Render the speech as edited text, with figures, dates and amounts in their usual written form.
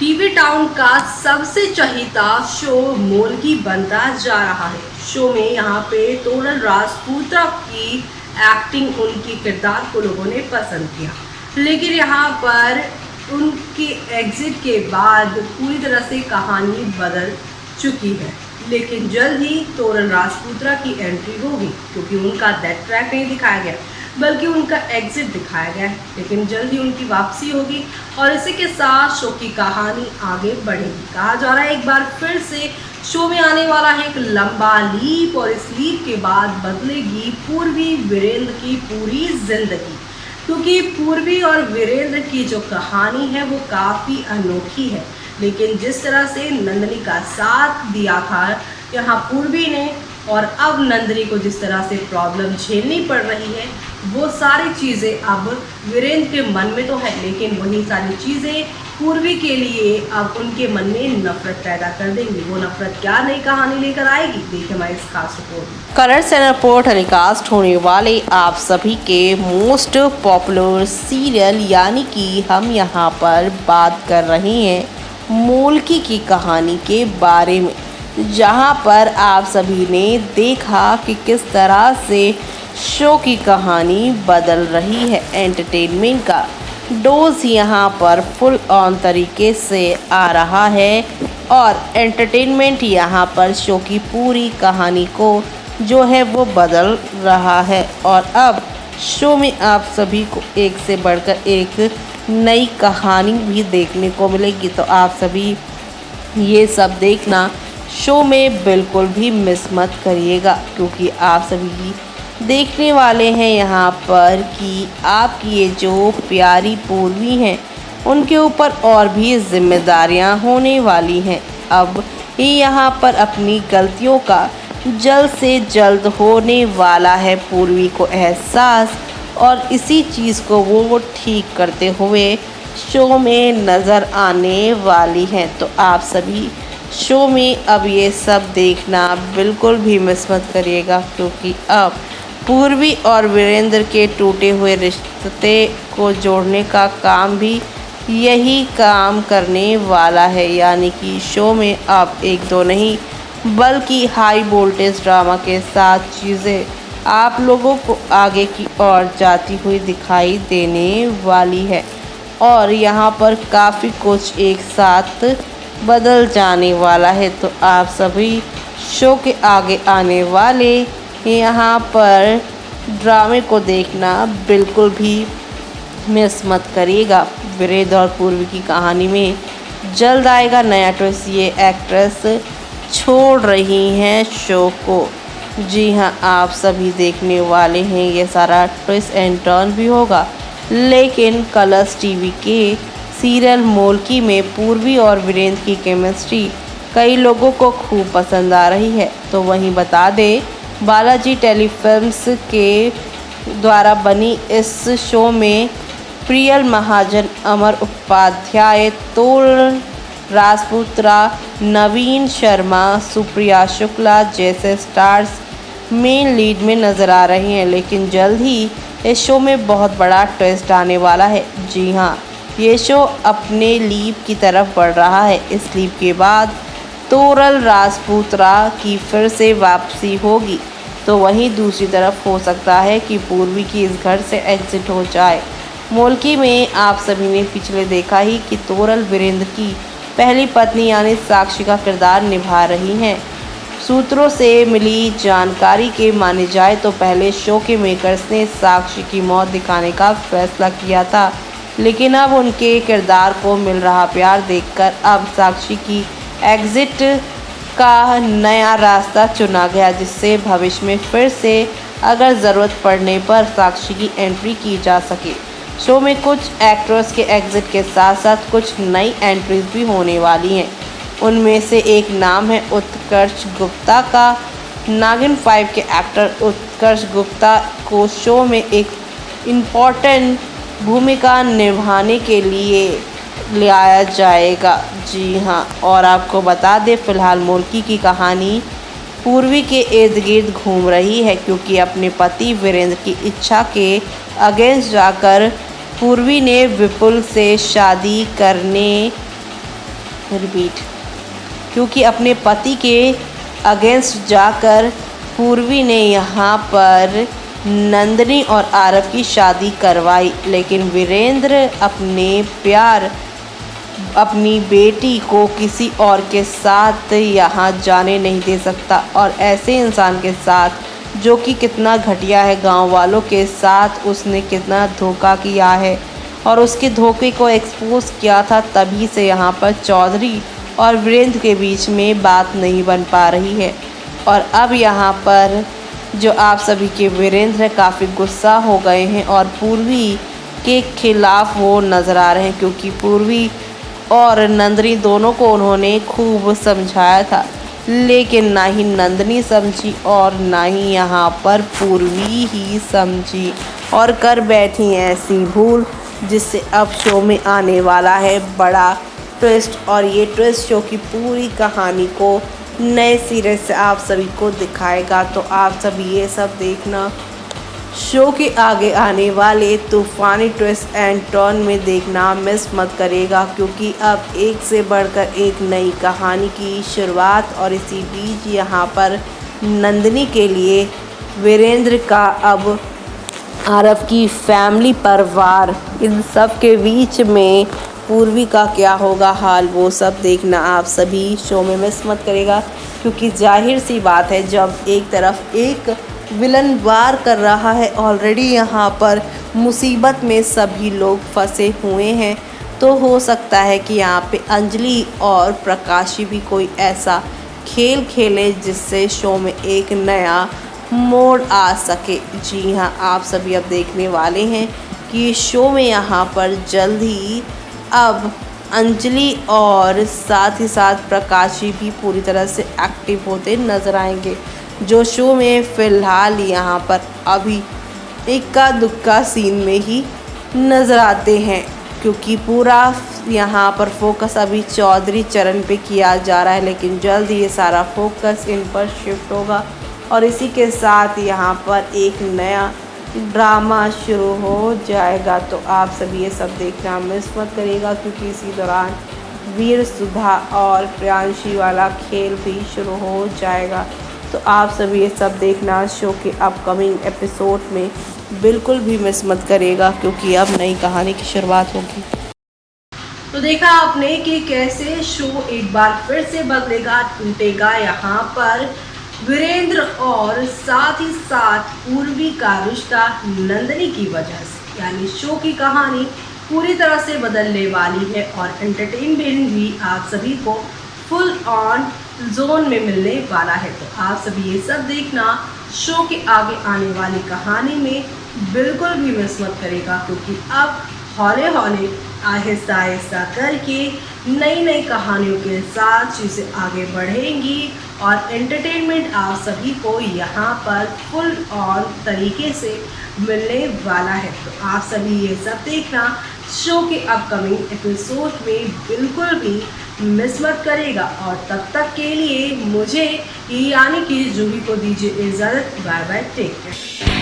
TV town का सबसे चहीता show मोल्की बनता जा रहा है। शो में यहाँ पे तोरण राजपूता की एक्टिंग, उनकी किरदार को लोगों ने पसंद किया, लेकिन यहाँ पर उनके एग्जिट के बाद पूरी तरह से कहानी बदल चुकी है। लेकिन जल्द ही तोरण राजपूता की एंट्री होगी, क्योंकि उनका डेथ ट्रैक नहीं दिखाया गया बल्कि उनका एग्जिट दिखाया गया है। लेकिन जल्द ही उनकी वापसी होगी और इसी के साथ शो की कहानी आगे बढ़ेगी। कहा जा रहा है एक बार फिर से शो में आने वाला है एक लंबा लीप, और इस लीप के बाद बदलेगी पूर्वी वीरेंद्र की पूरी जिंदगी, क्योंकि पूर्वी और वीरेंद्र की जो कहानी है वो काफ़ी अनोखी है। लेकिन जिस तरह से नंदिनी का साथ दिया था यहाँ पूर्वी ने, और अब नंदिनी को जिस तरह से प्रॉब्लम झेलनी पड़ रही है, वो सारी चीज़ें अब वीरेंद्र के मन में तो है, लेकिन वही सारी चीज़ें पूर्वी के लिए अब उनके मन में नफरत पैदा कर देंगी। वो नफरत क्या नई कहानी लेकर आएगी, देखिए हमारी इस खास रिपोर्ट। कलर्स चैनल पर टेलीकास्ट होने वाले आप सभी के मोस्ट पॉपुलर सीरियल यानी कि हम यहाँ पर बात कर रहे हैं मोल्की की कहानी के बारे में, जहाँ पर आप सभी ने देखा कि किस तरह से शो की कहानी बदल रही है। एंटरटेनमेंट का डोज यहाँ पर फुल ऑन तरीके से आ रहा है और एंटरटेनमेंट यहाँ पर शो की पूरी कहानी को जो है वो बदल रहा है। और अब शो में आप सभी को एक से बढ़कर एक नई कहानी भी देखने को मिलेगी, तो आप सभी ये सब देखना शो में बिल्कुल भी मिस मत करिएगा, क्योंकि आप सभी देखने वाले हैं यहाँ पर कि आपकी ये जो प्यारी पूर्वी हैं उनके ऊपर और भी जिम्मेदारियाँ होने वाली हैं। अब ये यहाँ पर अपनी गलतियों का जल्द से जल्द होने वाला है पूर्वी को एहसास, और इसी चीज़ को वो ठीक करते हुए शो में नज़र आने वाली हैं। तो आप सभी शो में अब ये सब देखना बिल्कुल भी मिस मत करिएगा, क्योंकि अब पूर्वी और वीरेंद्र के टूटे हुए रिश्ते को जोड़ने का काम भी यही काम करने वाला है। यानी कि शो में अब एक दो नहीं बल्कि हाई वोल्टेज ड्रामा के साथ चीज़ें आप लोगों को आगे की ओर जाती हुई दिखाई देने वाली है, और यहाँ पर काफ़ी कुछ एक साथ बदल जाने वाला है। तो आप सभी शो के आगे आने वाले यहाँ पर ड्रामे को देखना बिल्कुल भी मिस मत करिएगा। वीरेंद्र और पूर्वी की कहानी में जल्द आएगा नया ट्विस्ट। ये एक्ट्रेस छोड़ रही हैं शो को। जी हाँ, आप सभी देखने वाले हैं ये सारा ट्विस्ट एंड टर्न भी होगा। लेकिन कलर्स टीवी के सीरियल मोल्की में पूर्वी और वीरेंद्र की केमिस्ट्री कई लोगों को खूब पसंद आ रही है। तो वहीं बता दें, बालाजी टेलीफिल्म्स के द्वारा बनी इस शो में प्रियल महाजन, अमर उपाध्याय, तोरण राजपूता, नवीन शर्मा, सुप्रिया शुक्ला जैसे स्टार्स मेन लीड में नज़र आ रहे हैं। लेकिन जल्द ही इस शो में बहुत बड़ा ट्विस्ट आने वाला है। जी हाँ, ये शो अपने लीप की तरफ बढ़ रहा है। इस लीप के बाद तोरण राजपूता की फिर से वापसी होगी, तो वहीं दूसरी तरफ हो सकता है कि पूर्वी की इस घर से एग्जिट हो जाए। मोल्की में आप सभी ने पिछले देखा ही कि तोरण वीरेंद्र की पहली पत्नी यानी साक्षी का किरदार निभा रही हैं। सूत्रों से मिली जानकारी के माने जाए तो पहले शो के मेकर्स ने साक्षी की मौत दिखाने का फैसला किया था, लेकिन अब उनके किरदार को मिल रहा प्यार देखकर अब साक्षी की एग्जिट का नया रास्ता चुना गया, जिससे भविष्य में फिर से अगर ज़रूरत पड़ने पर साक्षी की एंट्री की जा सके। शो में कुछ एक्टर्स के एग्जिट के साथ साथ कुछ नई एंट्रीज भी होने वाली हैं। उनमें से एक नाम है उत्कर्ष गुप्ता का। नागिन 5 के एक्टर उत्कर्ष गुप्ता को शो में एक इम्पॉर्टेंट भूमिका निभाने के लिए लाया जाएगा। जी हाँ, और आपको बता दें फिलहाल मोल्की की कहानी पूर्वी के इर्द गिर्द घूम रही है, क्योंकि अपने पति वीरेंद्र की इच्छा के अगेंस्ट जाकर पूर्वी ने विपुल से शादी करने रिपीट, क्योंकि अपने पति के अगेंस्ट जाकर पूर्वी ने यहाँ पर नंदिनी और आरव की शादी करवाई, लेकिन वीरेंद्र अपनी बेटी को किसी और के साथ यहाँ जाने नहीं दे सकता, और ऐसे इंसान के साथ जो कि कितना घटिया है, गांव वालों के साथ उसने कितना धोखा किया है और उसके धोखे को एक्सपोज किया था। तभी से यहाँ पर चौधरी और वीरेंद्र के बीच में बात नहीं बन पा रही है, और अब यहाँ पर जो आप सभी के वीरेंद्र काफ़ी गुस्सा हो गए हैं और पूर्वी के खिलाफ वो नज़र आ रहे हैं, क्योंकि पूर्वी और नंदिनी दोनों को उन्होंने खूब समझाया था, लेकिन ना ही नंदिनी समझी और ना ही यहाँ पर पूर्वी ही समझी और कर बैठी ऐसी भूल, जिससे अब शो में आने वाला है बड़ा ट्विस्ट। और ये ट्विस्ट शो की पूरी कहानी को नए सिरे से आप सभी को दिखाएगा, तो आप सभी ये सब देखना। शो के आगे आने वाले तूफानी ट्विस्ट एंड टर्न में देखना मिस मत करेगा, क्योंकि अब एक से बढ़कर एक नई कहानी की शुरुआत। और इसी बीच यहाँ पर नंदिनी के लिए वीरेंद्र का अब आरव की फैमिली परिवार, इन सब के बीच में पूर्वी का क्या होगा हाल, वो सब देखना आप सभी शो में मिस मत करेगा। क्योंकि जाहिर सी बात है, जब एक तरफ एक विलन वार कर रहा है, ऑलरेडी यहाँ पर मुसीबत में सभी लोग फंसे हुए हैं, तो हो सकता है कि यहाँ पे अंजलि और प्रकाशी भी कोई ऐसा खेल खेले जिससे शो में एक नया मोड़ आ सके। जी हाँ, आप सभी अब देखने वाले हैं कि शो में यहाँ पर जल्द ही अब अंजलि और साथ ही साथ प्रकाशी भी पूरी तरह से एक्टिव होते नज़र आएंगे, जो शो में फ़िलहाल यहाँ पर अभी इक्का दुक्का सीन में ही नज़र आते हैं, क्योंकि पूरा यहाँ पर फोकस अभी चौधरी चरण पे किया जा रहा है, लेकिन जल्द ये सारा फोकस इन पर शिफ्ट होगा और इसी के साथ यहाँ पर एक नया ड्रामा शुरू हो जाएगा। तो आप सभी ये सब देखना मिस मत करिएगा, क्योंकि इसी दौरान वीर, सुधा और प्रियांशी वाला खेल भी शुरू हो जाएगा। तो आप सभी ये सब देखना शो के अपकमिंग एपिसोड में बिल्कुल भी मिस मत करिएगा, क्योंकि अब नई कहानी की शुरुआत होगी। तो देखा आपने कि कैसे शो एक बार फिर से बदलेगा, टूटेगा यहाँ पर वीरेंद्र और साथ ही साथ पूर्वी का रिश्ता नंदिनी की वजह से, यानी शो की कहानी पूरी तरह से बदलने वाली है और एंटरटेनमेंट भी आप सभी को फुल ऑन जोन में मिलने वाला है। तो आप सभी ये सब देखना शो के आगे आने वाली कहानी में बिल्कुल भी मिस मत करेगा, क्योंकि अब हौले हौले आहिस्ता आहिस्ता करके नई नई कहानियों के साथ चीज़ें आगे बढ़ेंगी और एंटरटेनमेंट आप सभी को यहाँ पर फुल ऑन तरीके से मिलने वाला है। तो आप सभी ये सब देखना शो के अपकमिंग एपिसोड में बिल्कुल भी मिस मत करेगा। और तब तक के लिए मुझे यानी कि जूही को दीजिए इजाज़त। Bye bye, take care.